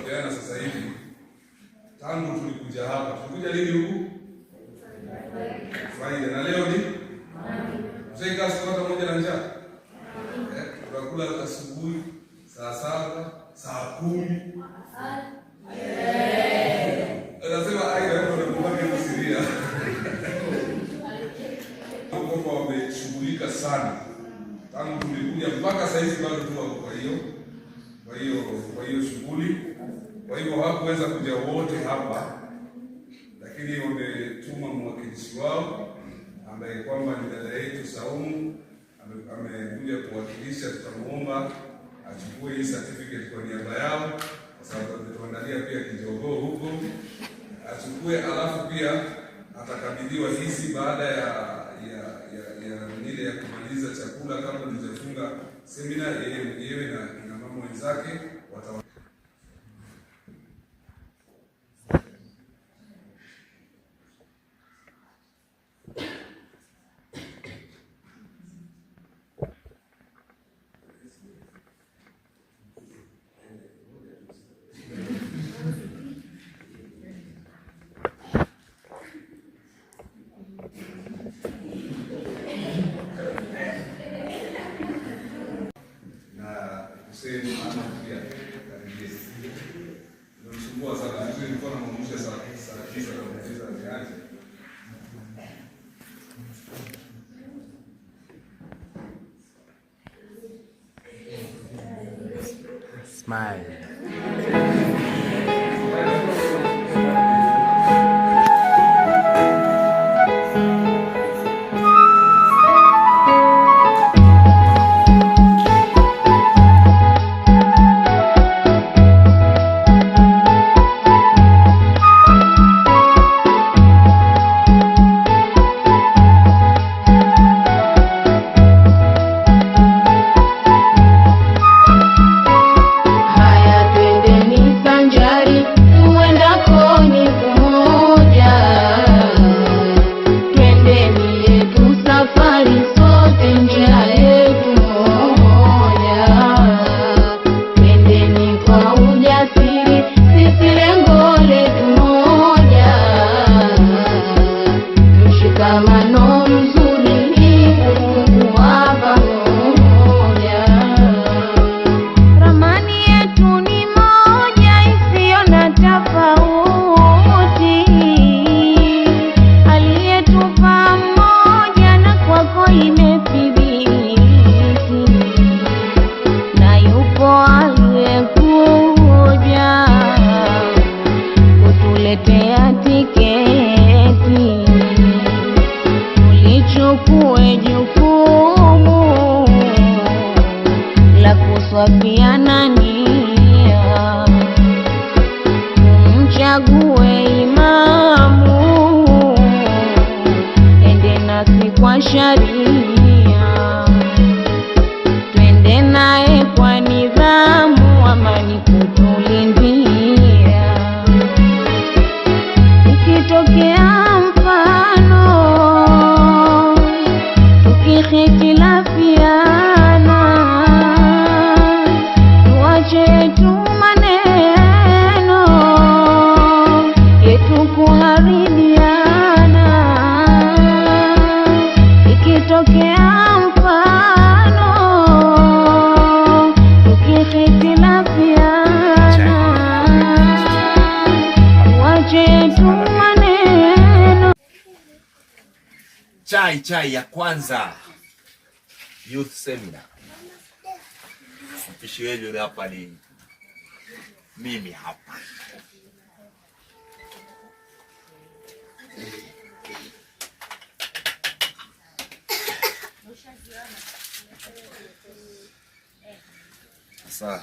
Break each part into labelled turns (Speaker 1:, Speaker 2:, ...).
Speaker 1: tunapeana sasa hivi, tangu tulikuja hapa, tulikuja lini huku? Friday, na leo ni mzee kasi kwa moja na njaa. Tunakula asubuhi saa 7, saa 10. Anasema aidha ndio tunapanga kusiria. Kwa wameshughulika sana. Tangu tulikuja mpaka sasa hivi bado tu kwa hiyo shughuli. Kwa hivyo hawakuweza kuja wote hapa, lakini wametuma mwakilishi wao ambaye kwamba ni dada yetu Saumu, amekuja kuwakilisha. Tutamuomba achukue hii certificate kwa niaba yao, kwa sababu tuandalia pia kijogoo huko, achukue, alafu pia atakabidhiwa hizi baada ya ile ya kumaliza chakula, kabla tujafunga semina. Yeye na mama wenzake watawa
Speaker 2: smile.
Speaker 3: Tulichukue jukumu la kuswafiana nia, tumchague imamu ende nasi kwa sharia, twende naye kwa nidhamu, amani kutulindia. Ikitokea hitilafiana, tuache tu maneno yetu kuharibiana. Ikitokea mfano tukihitilafiana, tuache tu maneno.
Speaker 2: Chai ya kwanza youth seminar. Mpishi wenu hapa ni mimi hapa. Sasa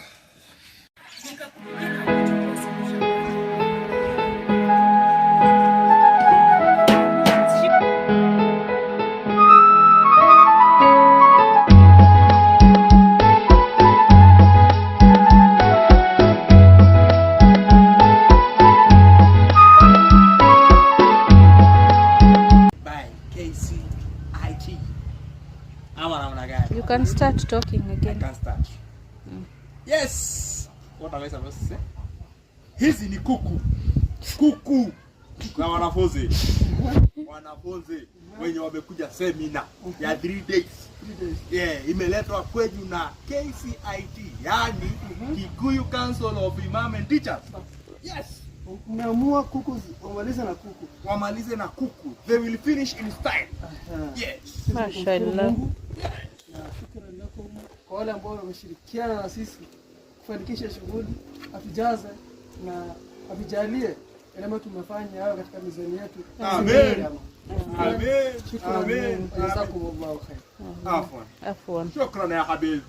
Speaker 3: you can start talking again.
Speaker 2: I can start. Yes. What am I supposed to say? hizi ni kuku na wanafunzi wenye wamekuja seminar ya 3 days. Yeah, imeletwa kwetu na KCIT, yani Kikuyu Council of Imam and Teachers. Yes.
Speaker 4: Umeamua kuku wamalize na kuku.
Speaker 2: They will finish in style. Yes.
Speaker 3: Mashallah.
Speaker 4: Na shukrani lako kwa wale ambao wameshirikiana na sisi kufanikisha shughuli, atujaze na atujalie yale ambayo tumefanya hayo katika mizani yetu.
Speaker 2: Amen.
Speaker 4: Amen. Shukrani. Jazakumullahu khair.
Speaker 2: Afwan. Shukran ya habibi.